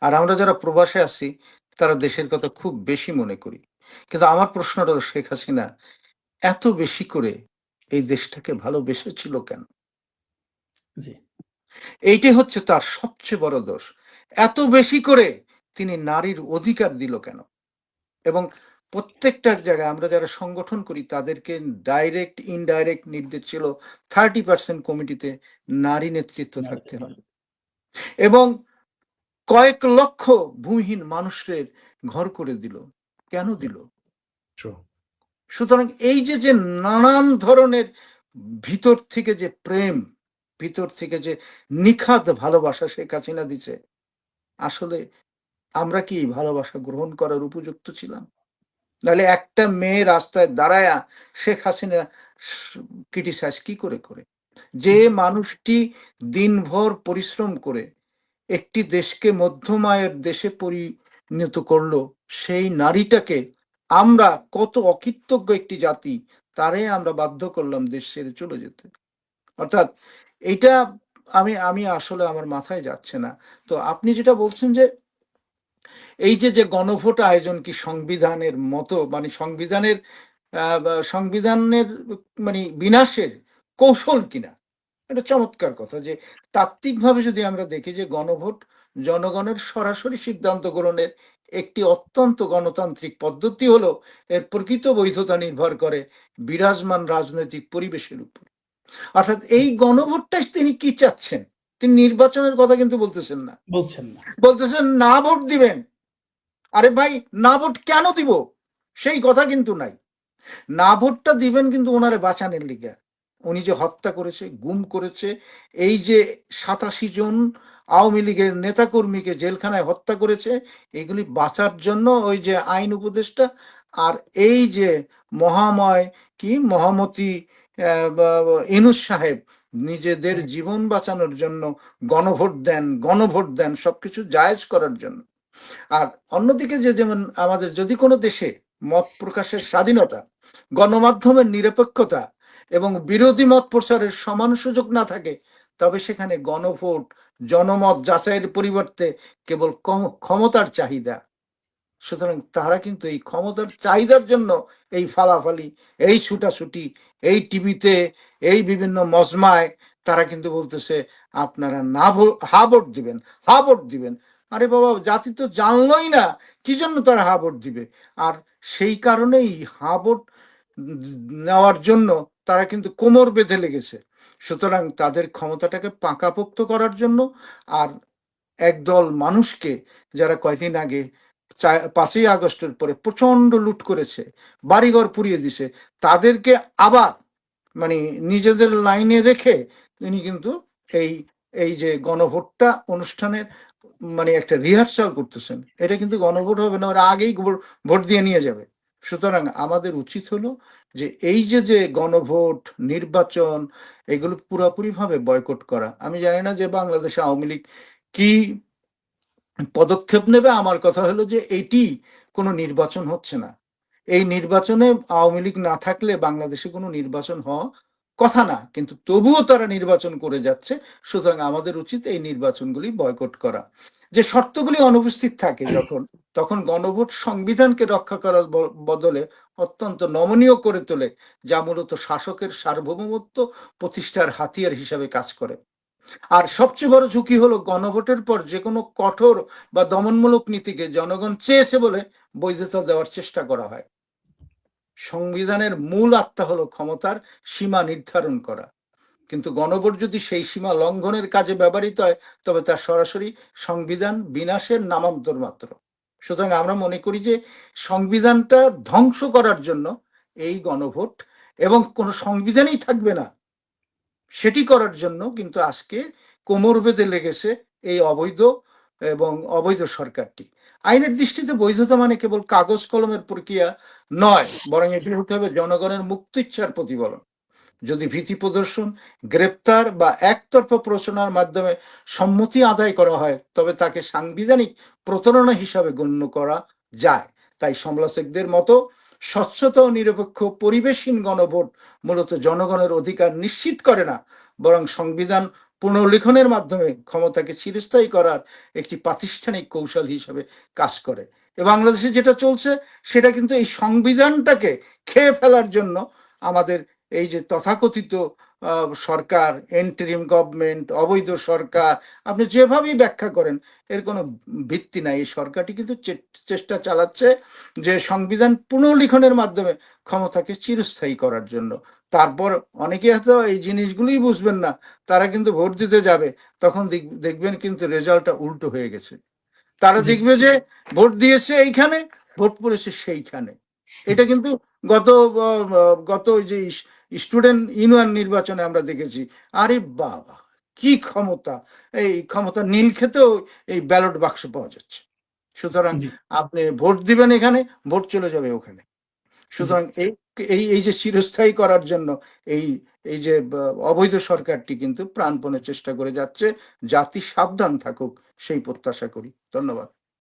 আর আমরা যারা প্রবাসে আছি তারা দেশের কথা খুব বেশি মনে করি। কিন্তু আমার প্রশ্নটা হলো শেখ হাসিনা এত বেশি করে এই দেশটাকে ভালোবেসেছিল কেন? জি। এইটাই হচ্ছে তার সবচেয়ে বড় দোষ। এত বেশি করে তিনি নারীর অধিকার দিল কেন? এবং প্রত্যেকটা জায়গায় আমরা যারা সংগঠন করি তাদেরকে ডাইরেক্ট, ইনডাইরেক্ট নির্দেশ ছিল 30% কমিটিতে নারী নেতৃত্ব থাকতে হবে। এবং কয়েক লক্ষ ভূমিহীন মানুষের ঘর করে দিল। কেন দিল? সুতরাং এই যে নানান ধরনের ভিতর থেকে যে প্রেম, ভিতর থেকে যে নিখাদ ভালোবাসা শেখ হাসিনা দিছে, আসলে আমরা কি ভালোবাসা গ্রহণ করার উপযুক্ত ছিলাম? নাহলে একটা মেয়ে রাস্তায় দাঁড়ায়া শেখ হাসিনা ক্রিটিসাইজ কি করে করে? যে মানুষটি দিনভর পরিশ্রম করে একটি দেশকে মধ্যম আয়ের দেশে পরিণত করলো, সেই নারীটাকে আমরা কত অকৃতজ্ঞ একটি জাতি, তারে আমরা বাধ্য করলাম দেশ ছেড়ে চলে যেতে। অর্থাৎ এইটা আমি আসলে আমার মাথায় যাচ্ছে না। তো আপনি যেটা বলছেন যে এই যে গণভোট আয়োজন কি সংবিধানের মতো, মানে সংবিধানের মানে বিনাশের কৌশল কিনা? এটা চমৎকার কথা যে তাত্ত্বিকভাবে যদি আমরা দেখি যে গণভোট জনগণের সরাসরি সিদ্ধান্ত গ্রহণের একটি অত্যন্ত গণতান্ত্রিক পদ্ধতি হলো, এর প্রকৃত বৈধতা নির্ভর করে বিরাজমান রাজনৈতিক পরিবেশের উপর। অর্থাৎ এই গণভোটটাই তিনি কি চাচ্ছেন? তিনি নির্বাচনের কথা কিন্তু বলতেছেন না, বলতেছেন না ভোট দিবেন। আরে ভাই, না ভোট কেন দিব সেই কথা কিন্তু নাই। না ভোটটা দিবেন কিন্তু ওনারে বাঁচানোর লিগে। উনি যে হত্যা করেছে, গুম করেছে, এই যে 87 জন আওয়ামী লীগের নেতাকর্মীকে জেলখানায় হত্যা করেছে, এগুলি বাঁচার জন্য ওই যে আইন উপদেষ্টা আর এই যে মহাময় কি মহামতি ইনুস সাহেব নিজেদের জীবন বাঁচানোর জন্য গণভোট দেন সবকিছু জায়েজ করার জন্য। আর অন্যদিকে যেমন আমাদের যদি কোনো দেশে মত প্রকাশের স্বাধীনতা, গণমাধ্যমের নিরপেক্ষতা এবং বিরোধী মত প্রচারের সমান সুযোগ না থাকে, তবে সেখানে গণভোট, জনমত যাচাইয়ের পরিবর্তে কেবল ক্ষমতার চাহিদা। সুতরাং তারা কিন্তু এই ক্ষমতার চাহিদার জন্য এই ফালাফালি, এই ছুটাছুটি, এই টিভিতে, এই বিভিন্ন মজমায় তারা কিন্তু বলতেছে আপনারা না হা ভোট দিবেন, হা ভোট দিবেন। আরে বাবা, জাতি তো জানলই না কি জন্য তারা হা ভোট দিবে। আর সেই কারণেই হা ভোট নেওয়ার জন্য তারা কিন্তু কোমর বেঁধে লেগেছে। সুতরাং তাদের ক্ষমতাটাকে পাকাপোক্ত করার জন্য আর একদল মানুষকে যারা কয়দিন আগে 5ই আগস্টের পরে প্রচন্ড লুট করেছে, বাড়িঘর পুড়িয়ে দিছে, তাদেরকে আবার মানে নিজেদের লাইনে রেখে তিনি কিন্তু এই যে গণভোটটা অনুষ্ঠানের মানে একটা রিহার্সাল করতেছেন। এটা কিন্তু গণভোট হবে না, ওরা আগেই ভোট দিয়ে নিয়ে যাবে। সুতরাং আমাদের উচিত হলো যে এই যে গণভোট, নির্বাচন, এগুলো পুরোপুরিভাবে বয়কট করা। আমি জানি না যে বাংলাদেশে আওয়ামী লীগ কি পদক্ষেপ নেবে। আমার কথা হলো যে এটি কোনো নির্বাচন হচ্ছে না। এই নির্বাচনে আওয়ামী লীগ না থাকলে বাংলাদেশে কোনো নির্বাচন হওয়া কথা না, কিন্তু তবুও তারা নির্বাচন করে যাচ্ছে। সুতরাং আমাদের উচিত এই নির্বাচনগুলি বয়কট করা। যে শর্তগুলি অনুপস্থিত থাকে যখন, তখন গণভোট সংবিধানকে রক্ষা করার বদলে অত্যন্ত নমনীয় করে তোলে, যা মূলত শাসকের সার্বভৌমত্ব প্রতিষ্ঠার হাতিয়ার হিসাবে কাজ করে। আর সবচেয়ে বড় ঝুঁকি হলো গণভোটের পর যে কোনো কঠোর বা দমনমূলক নীতিকে জনগণ চেয়েছে বলে বৈধতা দেওয়ার চেষ্টা করা হয়। সংবিধানের মূল আত্মা হলো ক্ষমতার সীমা নির্ধারণ করা, কিন্তু গণভোট যদি সেই সীমা লঙ্ঘনের কাজে ব্যবহৃত হয় তবে তা সরাসরি সংবিধান বিনাশের নামান্তর মাত্র। সুতরাং আমরা মনে করি যে সংবিধানটা ধ্বংস করার জন্য এই গণভোট, এবং কোনো সংবিধানই থাকবে না সেটি করার জন্য কিন্তু আজকে কোমর বেঁধে লেগেছে এই অবৈধ সরকারটি। আইনের দৃষ্টিতে বৈধতা মানে কেবল কাগজ কলমের প্রক্রিয়া নয়, বরং এটি হতে হবে জনগণের মুক্ত ইচ্ছার প্রতিফলন। যদি ভীতি প্রদর্শন, গ্রেপ্তার বা একতরফা প্ররোচনার মাধ্যমে সম্মতি আদায় করা হয় তবে তাকে সাংবিধানিক প্রতারণা হিসাবে গণ্য করা যায়। তাই সমালোচকদের মতো স্বচ্ছতা ও নিরপেক্ষ পরিবেশহীন গণভোট মূলত জনগণের অধিকার নিশ্চিত করে না, বরং সংবিধান পুনর্লিখনের মাধ্যমে ক্ষমতাকে চিরস্থায়ী করার একটি প্রাতিষ্ঠানিক কৌশল হিসাবে কাজ করে। বাংলাদেশে যেটা চলছে সেটা কিন্তু এই সংবিধানটাকে খেয়ে ফেলার জন্য আমাদের এই যে তথাকথিত সরকার, এন্টারিম গভর্নমেন্ট, অবৈধ সরকার, আপনি যেভাবেই ব্যাখ্যা করেন এর কোনো ভিত্তি নাই। এই সরকারটি কিন্তু চেষ্টা চালাচ্ছে যে সংবিধান পুনর্লিখনের মাধ্যমে ক্ষমতাকে চিরস্থায়ী করার জন্য। তারপর অনেকে হয়তো এই জিনিসগুলোই বুঝবেন না, তারা কিন্তু ভোট দিতে যাবে, তখন দেখবেন কিন্তু রেজাল্টটা উল্টো হয়ে গেছে। তারা জি। দেখবে যে ভোট দিয়েছে এইখানে, ভোট পড়েছে সেইখানে। এটা কিন্তু গত গত যে স্টুডেন্ট ইউনিয়ন নির্বাচনে আমরা দেখেছি। আরে বাবা, কি ক্ষমতা! এই ক্ষমতা নীল খেতেও এই ব্যালট বাক্স পাওয়া যাচ্ছে। সুতরাং জি, আপনি ভোট দিবেন এখানে, ভোট চলে যাবে ওখানে। জি, সুতরাং এই যে চিরস্থায়ী করার জন্য এই এই যে অবৈধ সরকারটি কিন্তু প্রাণপণে চেষ্টা করে যাচ্ছে। জাতি সাবধান থাকুক সেই প্রত্যাশা করি। ধন্যবাদ।